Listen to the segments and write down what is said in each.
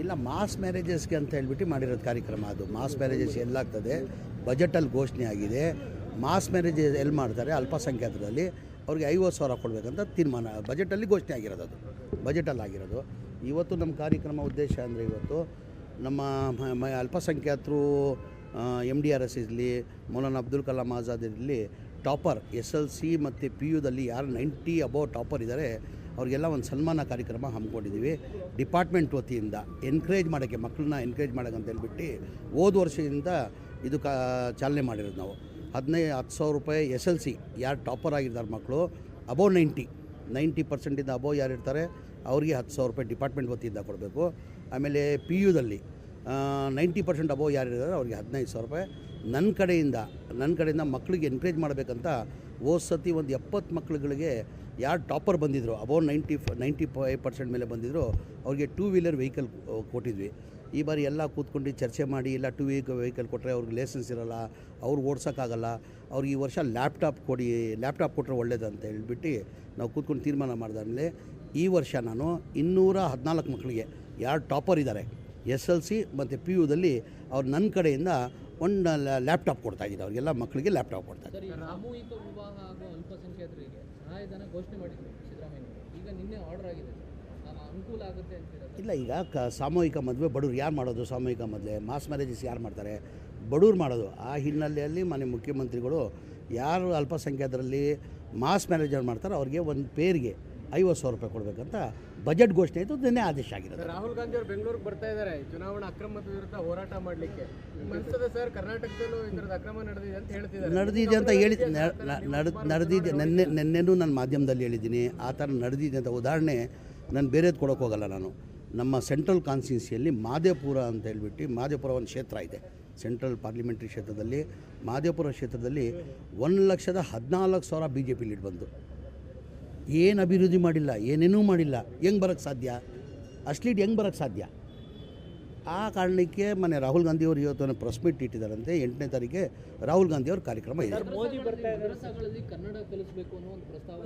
ಇಲ್ಲ ಮಾಸ್ ಮ್ಯಾರೇಜಸ್ಗೆ ಅಂತ ಹೇಳ್ಬಿಟ್ಟು ಮಾಡಿರೋದು ಕಾರ್ಯಕ್ರಮ. ಅದು ಮಾಸ್ ಮ್ಯಾರೇಜಸ್ ಎಲ್ಲಾಗ್ತದೆ, ಬಜೆಟಲ್ಲಿ ಘೋಷಣೆ ಆಗಿದೆ. ಮಾಸ್ ಮ್ಯಾರೇಜ್ ಎಲ್ಲಿ ಮಾಡ್ತಾರೆ ಅಲ್ಪಸಂಖ್ಯಾತರಲ್ಲಿ ಅವ್ರಿಗೆ 50,000 ಕೊಡಬೇಕಂತ ತೀರ್ಮಾನ ಬಜೆಟಲ್ಲಿ ಘೋಷಣೆ ಆಗಿರೋದು. ಅದು ಬಜೆಟಲ್ಲಿ ಆಗಿರೋದು. ಇವತ್ತು ನಮ್ಮ ಕಾರ್ಯಕ್ರಮ ಉದ್ದೇಶ ಅಂದರೆ ಇವತ್ತು ನಮ್ಮ ಅಲ್ಪಸಂಖ್ಯಾತರು MDRS ಇರಲಿ, ಮೌಲಾನಾ ಅಬ್ದುಲ್ ಕಲಾಂ ಆಜಾದ್ ಇರಲಿ, ಟಾಪರ್ SLC ಮತ್ತು PUದಲ್ಲಿ ಯಾರು 90 ಅಬೌವ್ ಟಾಪರ್ ಇದ್ದಾರೆ ಅವ್ರಿಗೆಲ್ಲ ಒಂದು ಸನ್ಮಾನ ಕಾರ್ಯಕ್ರಮ ಹಮ್ಮಿಕೊಂಡಿದ್ದೀವಿ. ಡಿಪಾರ್ಟ್ಮೆಂಟ್ ವತಿಯಿಂದ ಎನ್ಕರೇಜ್ ಮಾಡೋಕ್ಕೆ, ಮಕ್ಕಳನ್ನ ಎನ್ಕರೇಜ್ ಮಾಡೋಕ್ಕೆ ಅಂತ ಹೇಳ್ಬಿಟ್ಟು ಹೋದ ವರ್ಷದಿಂದ ಇದು ಚಾಲನೆ ಮಾಡಿರೋದು ನಾವು. 10,000 ರೂಪಾಯಿ SLC ಯಾರು ಟಾಪರ್ ಆಗಿರ್ತಾರೆ ಮಕ್ಕಳು ಅಬೌವ್ 90% ಅಬೌವ್ ಯಾರು ಇರ್ತಾರೆ ಅವ್ರಿಗೆ 10,000 ರೂಪಾಯಿ ಡಿಪಾರ್ಟ್ಮೆಂಟ್ ವತಿಯಿಂದ ಕೊಡಬೇಕು. ಆಮೇಲೆ PUದಲ್ಲಿ 90% ಅಬೌವ್ ಯಾರು ಇದ್ದಾರೆ ಅವ್ರಿಗೆ 15,000 ರೂಪಾಯಿ ನನ್ನ ಕಡೆಯಿಂದ ಮಕ್ಕಳಿಗೆ ಎನ್ಕರೇಜ್ ಮಾಡಬೇಕಂತ ಹೋದ ಸತಿ ಒಂದು 70 ಮಕ್ಕಳುಗಳಿಗೆ ಯಾರು ಟಾಪರ್ ಬಂದಿದ್ರು ಅಬೌವ್ 95% ಮೇಲೆ ಬಂದಿದ್ರು ಅವ್ರಿಗೆ 2 ವೀಲರ್ ವೆಹಿಕಲ್ ಕೊಟ್ಟಿದ್ವಿ. ಈ ಬಾರಿ ಎಲ್ಲ ಕೂತ್ಕೊಂಡು ಚರ್ಚೆ ಮಾಡಿ, ಇಲ್ಲ 2 ವೀಲರ್ ವೆಹಿಕಲ್ ಕೊಟ್ಟರೆ ಅವ್ರಿಗೆ ಲೈಸೆನ್ಸ್ ಇರೋಲ್ಲ, ಅವ್ರು ಓಡ್ಸೋಕ್ಕಾಗಲ್ಲ, ಅವ್ರಿಗೆ ಈ ವರ್ಷ ಲ್ಯಾಪ್ಟಾಪ್ ಕೊಟ್ಟರೆ ಒಳ್ಳೇದು ಅಂತ ಹೇಳ್ಬಿಟ್ಟು ನಾವು ಕೂತ್ಕೊಂಡು ತೀರ್ಮಾನ ಮಾಡಿದಾದ್ಮೇಲೆ ಈ ವರ್ಷ ನಾನು 214 ಮಕ್ಕಳಿಗೆ ಯಾರು ಟಾಪರ್ ಇದ್ದಾರೆ SLC ಮತ್ತು PUದಲ್ಲಿ ಅವ್ರು ನನ್ನ ಕಡೆಯಿಂದ ಒಂದು ಲ್ಯಾಪ್ಟಾಪ್ ಕೊಡ್ತಾಯಿದ್ದೀನಿ. ಅವರಿಗೆಲ್ಲ ಮಕ್ಕಳಿಗೆ ಲ್ಯಾಪ್ಟಾಪ್ ಕೊಡ್ತಾಯಿದ್ದೀನಿ. ಸಾಮೂಹಿಕ ವಿವಾಹ ಹಾಗೂ ಅಲ್ಪಸಂಖ್ಯಾತರಿಗೆ ಸಹಾಯಧನ ಘೋಷಣೆ ಮಾಡಿದ್ರು ಸಿದ್ದರಾಮಯ್ಯ. ಈಗ ನಿನ್ನೆ ಆರ್ಡರ್ ಆಗಿದೆ, ಅನುಕೂಲ ಆಗುತ್ತೆ ಅಂತೀರಾ? ಇಲ್ಲ, ಈಗ ಸಾಮೂಹಿಕ ಮದುವೆ ಬಡವ್ರು ಯಾರು ಮಾಡೋದು? ಸಾಮೂಹಿಕ ಮದುವೆ ಮಾಸ್ ಮ್ಯಾರೇಜಸ್ ಯಾರು ಮಾಡ್ತಾರೆ? ಬಡವ್ರು ಮಾಡೋದು. ಆ ಹಿನ್ನೆಲೆಯಲ್ಲಿ ಮನೆ ಮುಖ್ಯಮಂತ್ರಿಗಳು ಯಾರು ಅಲ್ಪಸಂಖ್ಯಾತರಲ್ಲಿ ಮಾಸ್ ಮ್ಯಾರೇಜ್ ಮಾಡ್ತಾರೆ ಅವ್ರಿಗೆ ಒಂದು ಪೇರಿಗೆ 50,000 ರೂಪಾಯಿ ಕೊಡಬೇಕಂತ ಬಜೆಟ್ ಘೋಷಣೆ ಆಯಿತು. ನಿನ್ನೆ ಆದೇಶ ಆಗಿದೆ. ರಾಹುಲ್ ಗಾಂಧಿ ಅವರು ಬೆಂಗಳೂರಿಗೆ ಬರ್ತಾ ಇದ್ದಾರೆ ಚುನಾವಣಾ ಅಕ್ರಮದ ವಿರುದ್ಧ ಹೋರಾಟ ಮಾಡಲಿಕ್ಕೆ. ಅನ್ಸುತ್ತೆ ಸರ್, ಕರ್ನಾಟಕದಲ್ಲೂ ಇದರದ ಅಕ್ರಮ ನಡೆದಿದೆ ಅಂತ ಹೇಳ್ತಿದ್ದಾರೆ. ನಡೆದಿದೆ ಅಂತ ನಡೆದಿದೆ. ನೆನ್ನೆನೂ ನಾನು ಮಾಧ್ಯಮದಲ್ಲಿ ಹೇಳಿದ್ದೀನಿ ಆ ಥರ ನಡೆದಿದೆ ಅಂತ. ಉದಾಹರಣೆ ನಾನು ಬೇರೆದು ಕೊಡೋಕೆ ಹೋಗಲ್ಲ. ನಾನು ನಮ್ಮ ಸೆಂಟ್ರಲ್ ಕಾನ್ಸ್ಟಿಟ್ಯೂನ್ಸಿಯಲ್ಲಿ ಮಾದೇಪುರ ಅಂತ ಹೇಳ್ಬಿಟ್ಟು, ಮಾದೇಪುರ ಒಂದು ಕ್ಷೇತ್ರ ಇದೆ ಸೆಂಟ್ರಲ್ ಪಾರ್ಲಿಮೆಂಟ್ರಿ ಕ್ಷೇತ್ರದಲ್ಲಿ. ಮಾದೇಪುರ ಕ್ಷೇತ್ರದಲ್ಲಿ 1,14,000 BJP ಲೀಡ್ ಬಂದು ಏನು ಅಭಿವೃದ್ಧಿ ಮಾಡಿಲ್ಲ, ಏನೇನೂ ಮಾಡಿಲ್ಲ. ಹೆಂಗೆ ಬರೋಕ್ಕೆ ಸಾಧ್ಯ? ಅಷ್ಟು ಲೀಡ್ ಹೆಂಗೆ ಬರೋಕ್ಕೆ ಸಾಧ್ಯ? ಆ ಕಾರಣಕ್ಕೆ ಮನೆ ರಾಹುಲ್ ಗಾಂಧಿ ಅವರು ಇವತ್ತು ಪ್ರೆಸ್ ಮೀಟ್ ಇಟ್ಟಿದ್ದಾರಂತೆ. 8ನೇ ತಾರೀಕಿಗೆ ರಾಹುಲ್ ಗಾಂಧಿ ಅವ್ರ ಕಾರ್ಯಕ್ರಮ ಇದೆ. ಮೋದಿ ಬರ್ತಾ ಇದ್ದಾರೆ. ಮದ್ರಸಾಗಳಲ್ಲಿ ಕನ್ನಡ ಕಲಿಸಬೇಕು ಅನ್ನೋ ಒಂದು ಪ್ರಸ್ತಾವ.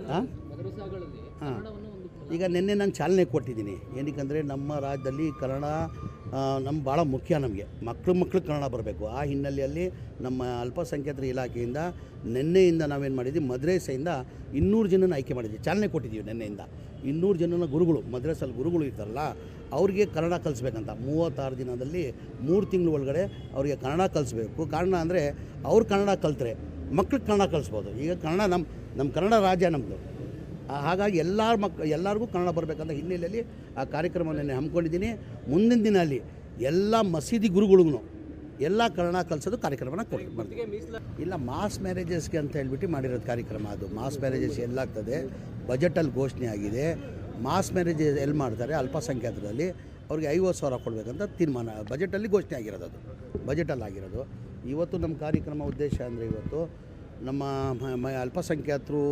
ಮದ್ರಸಾಗಳಲ್ಲಿ ಕನ್ನಡವನ್ನು ಈಗ ನಿನ್ನೆ ನಾನು ಚಾಲನೆ ಕೊಟ್ಟಿದ್ದೀನಿ. ಏನಕ್ಕೆ ನಮ್ಮ ರಾಜ್ಯದಲ್ಲಿ ಕನ್ನಡ ನಮ್ಮ ಭಾಳ ಮುಖ್ಯ. ನಮಗೆ ಮಕ್ಕಳು ಕನ್ನಡ ಬರಬೇಕು. ಆ ಹಿನ್ನೆಲೆಯಲ್ಲಿ ನಮ್ಮ ಅಲ್ಪಸಂಖ್ಯಾತರ ಇಲಾಖೆಯಿಂದ ನಿನ್ನೆಯಿಂದ ನಾವೇನು ಮಾಡಿದ್ವಿ, ಮದ್ರಸೆಯಿಂದ 200 ಜನನ ಆಯ್ಕೆ ಮಾಡಿದ್ವಿ. ಚಾಲನೆ ಕೊಟ್ಟಿದ್ದೀವಿ ನಿನ್ನೆಯಿಂದ. 200 ಜನನ ಗುರುಗಳು, ಮದ್ರಸಲ್ಲಿ ಗುರುಗಳು ಇರ್ತಾರಲ್ಲ ಅವ್ರಿಗೆ ಕನ್ನಡ ಕಲಿಸ್ಬೇಕಂತ 36 ದಿನದಲ್ಲಿ 3 ತಿಂಗಳ ಒಳಗಡೆ ಅವರಿಗೆ ಕನ್ನಡ ಕಲಿಸ್ಬೇಕು. ಕಾರಣ ಅಂದರೆ ಅವ್ರು ಕನ್ನಡ ಕಲಿತ್ರೆ ಮಕ್ಳಿಗೆ ಕನ್ನಡ ಕಲಿಸ್ಬೋದು. ಈಗ ಕನ್ನಡ ನಮ್ಮ ಕನ್ನಡ ರಾಜ್ಯ ನಮ್ಮದು. ಹಾಗಾಗಿ ಎಲ್ಲರಿಗೂ ಕನ್ನಡ ಬರಬೇಕಂತ ಹಿನ್ನೆಲೆಯಲ್ಲಿ ಆ ಕಾರ್ಯಕ್ರಮವನ್ನು ಹಮ್ಮಿಕೊಂಡಿದ್ದೀನಿ. ಮುಂದಿನ ದಿನಲ್ಲಿ ಎಲ್ಲ ಮಸೀದಿ ಗುರುಗಳಿಗೂ ಎಲ್ಲ ಕನ್ನಡ ಕಲಿಸೋದು ಕಾರ್ಯಕ್ರಮನ ಮಾಡ್ತೀವಿ. ಇಲ್ಲ, ಮಾಸ್ ಮ್ಯಾರೇಜಸ್ಗೆ ಅಂತ ಹೇಳ್ಬಿಟ್ಟು ಮಾಡಿರೋದು ಕಾರ್ಯಕ್ರಮ. ಅದು ಮಾಸ್ ಮ್ಯಾರೇಜಸ್ ಎಲ್ಲಾಗ್ತದೆ, ಬಜೆಟಲ್ಲಿ ಘೋಷಣೆ ಆಗಿದೆ. ಮಾಸ್ ಮ್ಯಾರೇಜ್ ಎಲ್ಲಿ ಮಾಡ್ತಾರೆ ಅಲ್ಪಸಂಖ್ಯಾತರಲ್ಲಿ ಅವ್ರಿಗೆ 50,000 ಕೊಡಬೇಕಂತ ತೀರ್ಮಾನ ಬಜೆಟಲ್ಲಿ ಘೋಷಣೆ ಆಗಿರೋದು. ಅದು ಬಜೆಟಲ್ಲಿ ಆಗಿರೋದು. ಇವತ್ತು ನಮ್ಮ ಕಾರ್ಯಕ್ರಮ ಉದ್ದೇಶ ಅಂದರೆ ಇವತ್ತು ನಮ್ಮ ಅಲ್ಪಸಂಖ್ಯಾತರು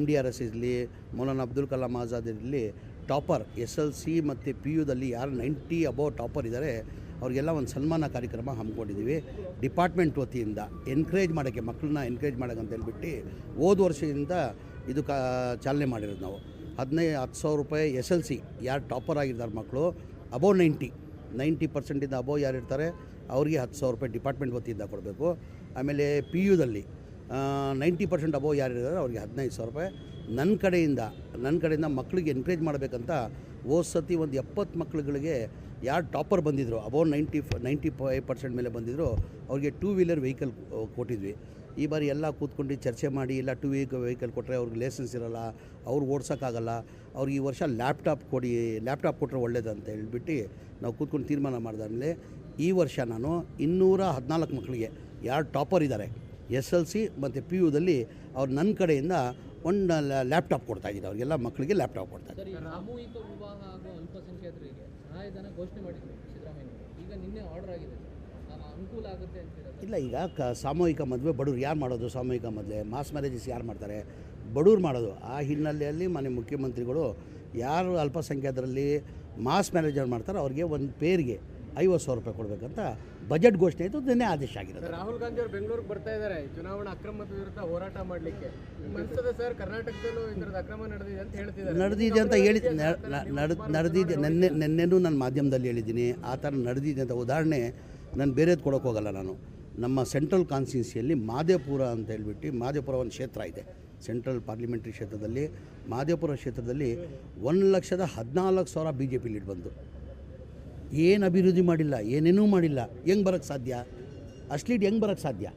MDRS ಇರಲಿ, ಮೌಲಾನಾ ಅಬ್ದುಲ್ ಕಲಾಂ ಆಜಾದ್ ಇರಲಿ, ಟಾಪರ್ SLC ಮತ್ತು PUದಲ್ಲಿ ಯಾರು 90 ಅಬೌವ್ ಟಾಪರ್ ಇದ್ದಾರೆ ಅವ್ರಿಗೆಲ್ಲ ಒಂದು ಸನ್ಮಾನ ಕಾರ್ಯಕ್ರಮ ಹಮ್ಮಿಕೊಂಡಿದ್ದೀವಿ. ಡಿಪಾರ್ಟ್ಮೆಂಟ್ ವತಿಯಿಂದ ಎನ್ಕರೇಜ್ ಮಾಡೋಕ್ಕೆ, ಮಕ್ಕಳನ್ನ ಎನ್ಕರೇಜ್ ಮಾಡೋಕ್ಕೆ ಅಂತ ಹೇಳ್ಬಿಟ್ಟು ಹೋದ ವರ್ಷದಿಂದ ಇದು ಚಾಲನೆ ಮಾಡಿರೋದು ನಾವು. 10,000 ರೂಪಾಯಿ SLC ಯಾರು ಟಾಪರ್ ಆಗಿರ್ತಾರೆ ಮಕ್ಕಳು ಅಬೌವ್ 90% ಅಬೌವ್ ಯಾರು ಇರ್ತಾರೆ ಅವ್ರಿಗೆ 10,000 ರೂಪಾಯಿ ಡಿಪಾರ್ಟ್ಮೆಂಟ್ ವತಿಯಿಂದ ಕೊಡಬೇಕು. ಆಮೇಲೆ PUದಲ್ಲಿ 90% ಅಬೌವ್ ಯಾರು ಇದ್ದಾರೆ ಅವ್ರಿಗೆ 15,000 ರೂಪಾಯಿ ನನ್ನ ಕಡೆಯಿಂದ ಮಕ್ಕಳಿಗೆ ಎನ್ಕರೇಜ್ ಮಾಡಬೇಕಂತ ಹೋದ ಸತಿ ಒಂದು 70 ಮಕ್ಕಳುಗಳಿಗೆ ಯಾರು ಟಾಪರ್ ಬಂದಿದ್ರು ಅಬೌವ್ 95% ಮೇಲೆ ಬಂದಿದ್ರು ಅವ್ರಿಗೆ 2 ವೀಲರ್ ವೆಹಿಕಲ್ ಕೊಟ್ಟಿದ್ವಿ. ಈ ಬಾರಿ ಎಲ್ಲ ಕೂತ್ಕೊಂಡು ಚರ್ಚೆ ಮಾಡಿ, ಇಲ್ಲ 2 ವೀಲರ್ ವೆಹಿಕಲ್ ಕೊಟ್ಟರೆ ಅವ್ರಿಗೆ ಲೈಸೆನ್ಸ್ ಇರೋಲ್ಲ, ಅವ್ರು ಓಡ್ಸೋಕ್ಕಾಗಲ್ಲ, ಅವ್ರಿಗೆ ಈ ವರ್ಷ ಲ್ಯಾಪ್ಟಾಪ್ ಕೊಟ್ಟರೆ ಒಳ್ಳೇದು ಅಂತ ಹೇಳ್ಬಿಟ್ಟು ನಾವು ಕೂತ್ಕೊಂಡು ತೀರ್ಮಾನ ಮಾಡಿದಾದ್ಮೇಲೆ ಈ ವರ್ಷ ನಾನು 214 ಮಕ್ಕಳಿಗೆ ಯಾರು ಟಾಪರ್ ಇದ್ದಾರೆ SLC ಮತ್ತು PUದಲ್ಲಿ ಅವ್ರು ನನ್ನ ಕಡೆಯಿಂದ ಒಂದು ಲ್ಯಾಪ್ಟಾಪ್ ಕೊಡ್ತಾಯಿದ್ದೀನಿ. ಅವರಿಗೆಲ್ಲ ಮಕ್ಕಳಿಗೆ ಲ್ಯಾಪ್ಟಾಪ್ ಕೊಡ್ತಾಯಿದ್ದೀನಿ. ಸಾಮೂಹಿಕ ವಿವಾಹ ಹಾಗೂ ಅಲ್ಪಸಂಖ್ಯಾತರಿಗೆ ಸಹಾಯಧನ ಘೋಷಣೆ ಮಾಡಿದ್ರು ಸಿದ್ದರಾಮಯ್ಯ. ಈಗ ನಿನ್ನೆ ಆರ್ಡರ್ ಆಗಿದೆ, ಅನುಕೂಲ ಆಗುತ್ತೆ ಅಂತೀರಾ? ಇಲ್ಲ, ಈಗ ಸಾಮೂಹಿಕ ಮದುವೆ ಬಡವ್ರು ಯಾರು ಮಾಡೋದು? ಸಾಮೂಹಿಕ ಮದುವೆ ಮಾಸ್ ಮ್ಯಾರೇಜಸ್ ಯಾರು ಮಾಡ್ತಾರೆ? ಬಡವ್ರು ಮಾಡೋದು. ಆ ಹಿನ್ನೆಲೆಯಲ್ಲಿ ಮನೆ ಮುಖ್ಯಮಂತ್ರಿಗಳು ಯಾರು ಅಲ್ಪಸಂಖ್ಯಾತರಲ್ಲಿ ಮಾಸ್ ಮ್ಯಾರೇಜ್ ಮಾಡ್ತಾರೆ ಅವ್ರಿಗೆ ಒಂದು ಪೇರಿಗೆ 50,000 ರೂಪಾಯಿ ಕೊಡಬೇಕಂತ ಬಜೆಟ್ ಘೋಷಣೆ ಆಯಿತು. ನಿನ್ನೆ ಆದೇಶ ಆಗಿರೋದು. ರಾಹುಲ್ ಗಾಂಧಿ ಅವರು ಬೆಂಗಳೂರಿಗೆ ಬರ್ತಾ ಇದ್ದಾರೆ ಚುನಾವಣಾ ಅಕ್ರಮದ ವಿರುದ್ಧ ಹೋರಾಟ ಮಾಡಲಿಕ್ಕೆ. ಅನ್ಸದ ಸರ್ ಕರ್ನಾಟಕದಲ್ಲೂ ಈ ಥರದ ಅಕ್ರಮ ನಡೆದಿದೆ ಅಂತ ಹೇಳ್ತಿದ್ದಾರೆ. ನಡೆದಿದೆ ಅಂತ ಹೇಳಿ ನಡೆದಿದೆ. ನೆನ್ನೆನೂ ನಾನು ಮಾಧ್ಯಮದಲ್ಲಿ ಹೇಳಿದ್ದೀನಿ ಆ ಥರ ನಡೆದಿದೆ ಅಂತ. ಉದಾಹರಣೆ ನಾನು ಬೇರೆದು ಕೊಡೋಕೆ ಹೋಗಲ್ಲ. ನಾನು ನಮ್ಮ ಸೆಂಟ್ರಲ್ ಕಾನ್ಸ್ಟಿಟ್ಯೂನ್ಸಿಯಲ್ಲಿ ಮಾದೇಪುರ ಅಂತ ಹೇಳ್ಬಿಟ್ಟು, ಮಾದೇಪುರ ಒಂದು ಕ್ಷೇತ್ರ ಇದೆ ಸೆಂಟ್ರಲ್ ಪಾರ್ಲಿಮೆಂಟ್ರಿ ಕ್ಷೇತ್ರದಲ್ಲಿ. ಮಾದೇಪುರ ಕ್ಷೇತ್ರದಲ್ಲಿ 1,14,000 BJP ಲೀಡ್ ಬಂದು ಏನು ಅಭಿವೃದ್ಧಿ ಮಾಡಿಲ್ಲ, ಏನೇನೂ ಮಾಡಿಲ್ಲ. ಹೆಂಗೆ ಬರೋಕ್ಕೆ ಸಾಧ್ಯ? ಅಷ್ಟು ಲೀಡ್ ಹೆಂಗೆ ಬರೋಕ್ಕೆ ಸಾಧ್ಯ?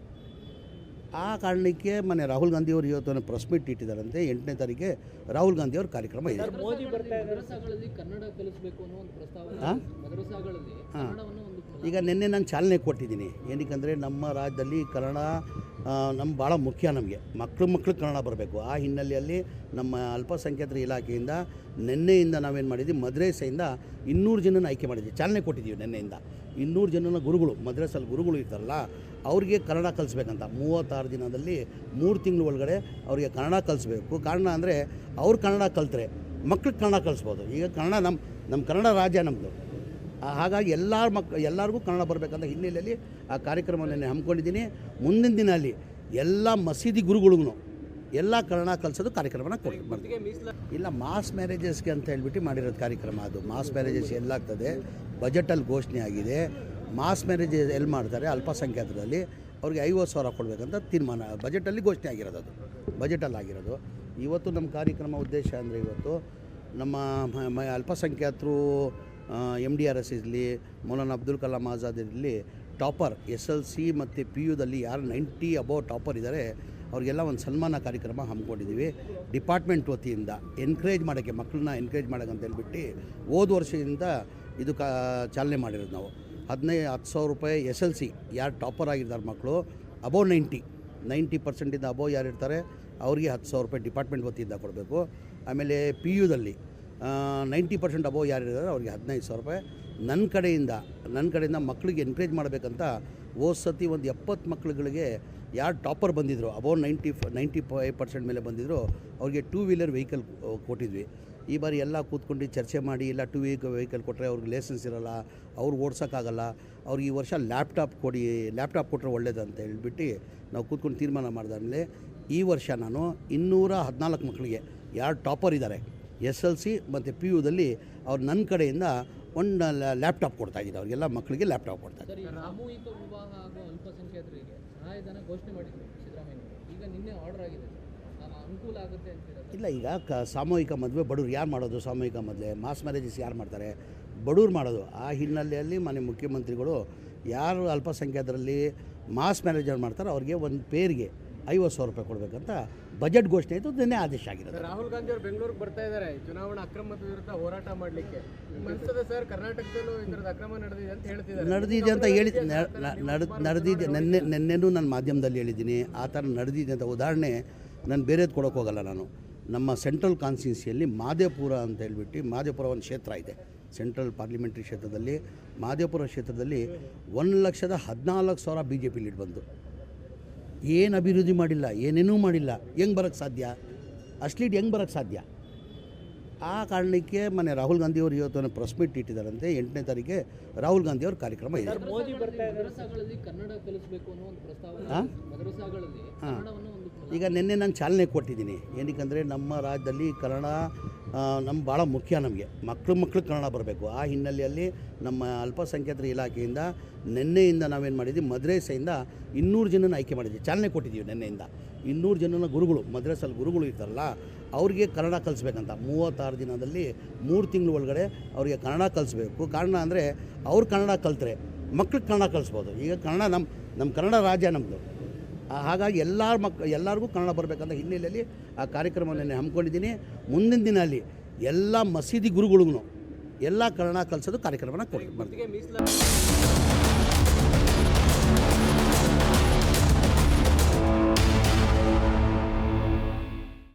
ಆ ಕಾರಣಕ್ಕೆ ಮೊನ್ನೆ ರಾಹುಲ್ ಗಾಂಧಿಯವರು ಇವತ್ತು ಪ್ರೆಸ್ ಮೀಟ್ ಇಟ್ಟಿದ್ದಾರಂತೆ. 8ನೇ ತಾರೀಕಿಗೆ ರಾಹುಲ್ ಗಾಂಧಿಯವ್ರ ಕಾರ್ಯಕ್ರಮ ಇದೆ. ಮದರಸಾಗಳಲ್ಲಿ ಕನ್ನಡ ಕಲಿಸಬೇಕು ಅನ್ನೋ ಒಂದು ಪ್ರಸ್ತಾವ ಮದರಸಾಗಳಲ್ಲಿ ಕನ್ನಡವನ್ನು ಒಂದು ಈಗ ನಿನ್ನೆ ನಾನು ಚಾಲನೆ ಕೊಟ್ಟಿದ್ದೀನಿ. ಏನಕ್ಕೆ ನಮ್ಮ ರಾಜ್ಯದಲ್ಲಿ ಕನ್ನಡ ನಮ್ಮ ಭಾಳ ಮುಖ್ಯ. ನಮಗೆ ಮಕ್ಕಳು ಕನ್ನಡ ಬರಬೇಕು. ಆ ಹಿನ್ನೆಲೆಯಲ್ಲಿ ನಮ್ಮ ಅಲ್ಪಸಂಖ್ಯಾತರ ಇಲಾಖೆಯಿಂದ ನಿನ್ನೆಯಿಂದ ನಾವೇನು ಮಾಡಿದ್ವಿ, ಮದ್ರಸೆಯಿಂದ 200 ಜನನ ಆಯ್ಕೆ ಮಾಡಿದ್ವಿ. ಚಾಲನೆ ಕೊಟ್ಟಿದ್ದೀವಿ ನಿನ್ನೆಯಿಂದ. 200 ಜನನ ಗುರುಗಳು, ಮದ್ರಸಲ್ಲಿ ಗುರುಗಳು ಇರ್ತಾರಲ್ಲ ಅವ್ರಿಗೆ ಕನ್ನಡ ಕಲಿಸ್ಬೇಕಂತ 36 ದಿನದಲ್ಲಿ 3 ತಿಂಗಳ ಒಳಗಡೆ ಅವರಿಗೆ ಕನ್ನಡ ಕಲಿಸ್ಬೇಕು. ಕಾರಣ ಅಂದರೆ ಅವ್ರು ಕನ್ನಡ ಕಲಿತ್ರೆ ಮಕ್ಳಿಗೆ ಕನ್ನಡ ಕಲಿಸ್ಬೋದು. ಈಗ ಕನ್ನಡ ನಮ್ಮ ಕನ್ನಡ ರಾಜ್ಯ ನಮ್ಮದು. ಹಾಗಾಗಿ ಎಲ್ಲರಿಗೂ ಕನ್ನಡ ಬರಬೇಕಂತ ಹಿನ್ನೆಲೆಯಲ್ಲಿ ಆ ಕಾರ್ಯಕ್ರಮವನ್ನು ಹಮ್ಮಿಕೊಂಡಿದ್ದೀನಿ. ಮುಂದಿನ ದಿನಲ್ಲಿ ಎಲ್ಲ ಮಸೀದಿ ಗುರುಗಳಿಗೂ ಎಲ್ಲ ಕನ್ನಡ ಕಲಿಸೋದು ಕಾರ್ಯಕ್ರಮನ ಕೊಡ್ತೀವಿ. ಇಲ್ಲ, ಮಾಸ್ ಮ್ಯಾರೇಜಸ್ಗೆ ಅಂತ ಹೇಳ್ಬಿಟ್ಟು ಮಾಡಿರೋದು ಕಾರ್ಯಕ್ರಮ. ಅದು ಮಾಸ್ ಮ್ಯಾರೇಜಸ್ ಎಲ್ಲಾಗ್ತದೆ ಬಜೆಟಲ್ಲಿ ಘೋಷಣೆ ಆಗಿದೆ. ಮಾಸ್ ಮ್ಯಾರೇಜ್ ಎಲ್ಲಿ ಮಾಡ್ತಾರೆ ಅಲ್ಪಸಂಖ್ಯಾತರಲ್ಲಿ ಅವ್ರಿಗೆ 50,000 ಕೊಡಬೇಕಂತ ತೀರ್ಮಾನ ಬಜೆಟಲ್ಲಿ ಘೋಷಣೆ ಆಗಿರೋದು. ಅದು ಬಜೆಟಲ್ಲಿ ಆಗಿರೋದು. ಇವತ್ತು ನಮ್ಮ ಕಾರ್ಯಕ್ರಮ ಉದ್ದೇಶ ಅಂದರೆ ಇವತ್ತು ನಮ್ಮ ಅಲ್ಪಸಂಖ್ಯಾತರು MDRS ಇರಲಿ, ಮೌಲಾನಾ ಅಬ್ದುಲ್ ಕಲಾಂ ಆಜಾದ್ ಇರಲಿ, ಟಾಪರ್ SLC ಮತ್ತು PUದಲ್ಲಿ ಯಾರು 90 ಅಬೋವ್ ಟಾಪರ್ ಇದ್ದಾರೆ ಅವ್ರಿಗೆಲ್ಲ ಒಂದು ಸನ್ಮಾನ ಕಾರ್ಯಕ್ರಮ ಹಮ್ಮಿಕೊಂಡಿದ್ದೀವಿ. ಡಿಪಾರ್ಟ್ಮೆಂಟ್ ವತಿಯಿಂದ ಎನ್ಕರೇಜ್ ಮಾಡೋಕ್ಕೆ, ಮಕ್ಕಳನ್ನ ಎನ್ಕರೇಜ್ ಮಾಡೋಕ್ಕೆ ಅಂತ ಹೇಳ್ಬಿಟ್ಟು ಹೋದ ವರ್ಷದಿಂದ ಇದು ಚಾಲನೆ ಮಾಡಿರೋದು ನಾವು. 10,000 ರೂಪಾಯಿ SLC ಯಾರು ಟಾಪರ್ ಆಗಿರ್ತಾರೆ ಮಕ್ಕಳು ಅಬೋವ್ 90% ಅಬೋವ್ ಯಾರು ಇರ್ತಾರೆ ಅವ್ರಿಗೆ 10,000 ರೂಪಾಯಿ ಡಿಪಾರ್ಟ್ಮೆಂಟ್ ವತಿಯಿಂದ ಕೊಡಬೇಕು. ಆಮೇಲೆ PUದಲ್ಲಿ 90% ಅಬೋವ್ ಯಾರು ಇದ್ದಾರೆ ಅವ್ರಿಗೆ 15,000 ರೂಪಾಯಿ. ನನ್ನ ಕಡೆಯಿಂದ ಮಕ್ಕಳಿಗೆ ಎನ್ಕರೇಜ್ ಮಾಡಬೇಕಂತ ಹೋದ ಸತಿ ಒಂದು 70 ಮಕ್ಕಳುಗಳಿಗೆ ಯಾರು ಟಾಪರ್ ಬಂದಿದ್ರು ಅಬೋವ್ 95% ಮೇಲೆ ಬಂದಿದ್ರು ಅವ್ರಿಗೆ 2 ವೀಲರ್ ವೆಹಿಕಲ್ ಕೊಟ್ಟಿದ್ವಿ. ಈ ಬಾರಿ ಎಲ್ಲ ಕೂತ್ಕೊಂಡು ಚರ್ಚೆ ಮಾಡಿ, ಇಲ್ಲ 2 ವೆಹಿಕಲ್ ಕೊಟ್ಟರೆ ಅವ್ರಿಗೆ ಲೈಸೆನ್ಸ್ ಇರೋಲ್ಲ, ಅವ್ರು ಓಡ್ಸೋಕ್ಕಾಗಲ್ಲ, ಅವ್ರಿಗೆ ಈ ವರ್ಷ ಲ್ಯಾಪ್ಟಾಪ್ ಕೊಟ್ಟರೆ ಒಳ್ಳೇದು ಅಂತ ಹೇಳ್ಬಿಟ್ಟು ನಾವು ಕೂತ್ಕೊಂಡು ತೀರ್ಮಾನ ಮಾಡಿದಾದ್ಮೇಲೆ ಈ ವರ್ಷ ನಾನು 214 ಮಕ್ಕಳಿಗೆ ಯಾರು ಟಾಪರ್ ಇದ್ದಾರೆ SLC ಮತ್ತು PUದಲ್ಲಿ ಅವ್ರು ನನ್ನ ಕಡೆಯಿಂದ ಒಂದು ಲ್ಯಾಪ್ಟಾಪ್ ಕೊಡ್ತಾಯಿದ್ದೀನಿ. ಅವ್ರಿಗೆಲ್ಲ ಮಕ್ಕಳಿಗೆ ಲ್ಯಾಪ್ಟಾಪ್ ಕೊಡ್ತಾಯಿದ್ದೀನಿ. ಸಾಮೂಹಿಕ ವಿವಾಹ ಹಾಗೂ ಅಲ್ಪಸಂಖ್ಯಾತರಿಗೆ ಸಹಾಯಧನ ಘೋಷಣೆ ಮಾಡಿದ್ರು ಸಿದ್ದರಾಮಯ್ಯ. ಈಗ ನಿನ್ನೆ ಆರ್ಡರ್ ಆಗಿದೆ, ಅನುಕೂಲ ಆಗುತ್ತೆ ಅಂತೀರಾ? ಇಲ್ಲ, ಈಗ ಸಾಮೂಹಿಕ ಮದುವೆ ಬಡವ್ರು ಯಾರು ಮಾಡೋದು? ಸಾಮೂಹಿಕ ಮದುವೆ ಮಾಸ್ ಮ್ಯಾರೇಜಸ್ ಯಾರು ಮಾಡ್ತಾರೆ? ಬಡವ್ರು ಮಾಡೋದು. ಆ ಹಿನ್ನೆಲೆಯಲ್ಲಿ ಮನೆ ಮುಖ್ಯಮಂತ್ರಿಗಳು ಯಾರು ಅಲ್ಪಸಂಖ್ಯಾತರಲ್ಲಿ ಮಾಸ್ ಮ್ಯಾರೇಜ್ ಮಾಡ್ತಾರೆ ಅವ್ರಿಗೆ ಒಂದು ಪೇರಿಗೆ 50,000 ರೂಪಾಯಿ ಕೊಡಬೇಕಂತ ಬಜೆಟ್ ಘೋಷಣೆ ಆಯಿತು. ನಿನ್ನೆ ಆದೇಶ ಆಗಿರೋದು. ರಾಹುಲ್ ಗಾಂಧಿ ಅವರು ಬೆಂಗಳೂರಿಗೆ ಬರ್ತಾ ಇದ್ದಾರೆ ಚುನಾವಣಾ ಅಕ್ರಮದ ವಿರುದ್ಧ ಹೋರಾಟ ಮಾಡಲಿಕ್ಕೆ. ಅನ್ಸದ ಸರ್ ಕರ್ನಾಟಕದಲ್ಲೂ ಈ ಥರದ ಅಕ್ರಮ ನಡೆದಿದೆ ಅಂತ ಹೇಳ್ತಿದ್ದಾರೆ. ನಡೆದಿದೆ ಅಂತ ಹೇಳಿ ನಡೆದಿದೆ. ನೆನ್ನೆನೂ ನಾನು ಮಾಧ್ಯಮದಲ್ಲಿ ಹೇಳಿದ್ದೀನಿ ಆ ಥರ ನಡೆದಿದೆ ಅಂತ. ಉದಾಹರಣೆ ನಾನು ಬೇರೆದು ಕೊಡೋಕೆ ಹೋಗಲ್ಲ. ನಾನು ನಮ್ಮ ಸೆಂಟ್ರಲ್ ಕಾನ್ಸ್ಟಿಟ್ಯೂನ್ಸಿಯಲ್ಲಿ ಮಾದೇಪುರ ಅಂತ ಹೇಳ್ಬಿಟ್ಟು, ಮಾದೇಪುರ ಒಂದು ಕ್ಷೇತ್ರ ಇದೆ ಸೆಂಟ್ರಲ್ ಪಾರ್ಲಿಮೆಂಟ್ರಿ ಕ್ಷೇತ್ರದಲ್ಲಿ. ಮಾದೇಪುರ ಕ್ಷೇತ್ರದಲ್ಲಿ 1,14,000 BJP ಲೀಡ್ ಬಂದು ಏನು ಅಭಿವೃದ್ಧಿ ಮಾಡಿಲ್ಲ, ಏನೇನೂ ಮಾಡಿಲ್ಲ. ಹೆಂಗೆ ಬರೋಕ್ಕೆ ಸಾಧ್ಯ? ಅಷ್ಟು ಲೀಡ್ ಹೆಂಗೆ ಬರೋಕ್ಕೆ ಸಾಧ್ಯ? ಆ ಕಾರಣಕ್ಕೆ ಮೊನ್ನೆ ರಾಹುಲ್ ಗಾಂಧಿಯವರು ಇವತ್ತು ಪ್ರೆಸ್ ಮೀಟ್ ಇಟ್ಟಿದ್ದಾರಂತೆ. 8ನೇ ತಾರೀಕಿಗೆ ರಾಹುಲ್ ಗಾಂಧಿಯವ್ರ ಕಾರ್ಯಕ್ರಮ ಇದೆ. ಮದರಸಾಗಳಲ್ಲಿ ಕನ್ನಡ ಕಲಿಸಬೇಕು ಅನ್ನೋ ಒಂದು ಪ್ರಸ್ತಾವ ಮದರಸಾಗಳಲ್ಲಿ ಕನ್ನಡವನ್ನು ಒಂದು ಈಗ ನಿನ್ನೆ ನಾನು ಚಾಲನೆ ಕೊಟ್ಟಿದ್ದೀನಿ. ಏನಕ್ಕೆ ನಮ್ಮ ರಾಜ್ಯದಲ್ಲಿ ಕನ್ನಡ ನಮ್ಮ ಭಾಳ ಮುಖ್ಯ. ನಮಗೆ ಮಕ್ಕಳು ಕನ್ನಡ ಬರಬೇಕು. ಆ ಹಿನ್ನೆಲೆಯಲ್ಲಿ ನಮ್ಮ ಅಲ್ಪಸಂಖ್ಯಾತರ ಇಲಾಖೆಯಿಂದ ನಿನ್ನೆಯಿಂದ ನಾವೇನು ಮಾಡಿದ್ವಿ, ಮದ್ರಸೆಯಿಂದ 200 ಜನನ ಆಯ್ಕೆ ಮಾಡಿದ್ವಿ. ಚಾಲನೆ ಕೊಟ್ಟಿದ್ದೀವಿ ನಿನ್ನೆಯಿಂದ. 200 ಜನನ ಗುರುಗಳು, ಮದ್ರಸಲ್ಲಿ ಗುರುಗಳು ಇರ್ತಾರಲ್ಲ ಅವ್ರಿಗೆ ಕನ್ನಡ ಕಲಿಸ್ಬೇಕಂತ 36 ದಿನದಲ್ಲಿ 3 ತಿಂಗಳ ಒಳಗಡೆ ಅವರಿಗೆ ಕನ್ನಡ ಕಲಿಸ್ಬೇಕು. ಕಾರಣ ಅಂದರೆ ಅವ್ರು ಕನ್ನಡ ಕಲಿತ್ರೆ ಮಕ್ಳಿಗೆ ಕನ್ನಡ ಕಲಿಸ್ಬೋದು. ಈಗ ಕನ್ನಡ ನಮ್ಮ ಕನ್ನಡ ರಾಜ್ಯ ನಮ್ಮದು. ಹಾಗಾಗಿ ಎಲ್ಲರಿಗೂ ಕನ್ನಡ ಬರಬೇಕಂತ ಹಿನ್ನೆಲೆಯಲ್ಲಿ ಆ ಕಾರ್ಯಕ್ರಮವನ್ನು ಹಮ್ಮಿಕೊಂಡಿದ್ದೀನಿ. ಮುಂದಿನ ದಿನಲ್ಲಿ ಎಲ್ಲ ಮಸೀದಿ ಗುರುಗಳಿಗೂ ಎಲ್ಲ ಕನ್ನಡ ಕಲಿಸೋದು ಕಾರ್ಯಕ್ರಮನ ಕೊಡ್ತೀವಿ.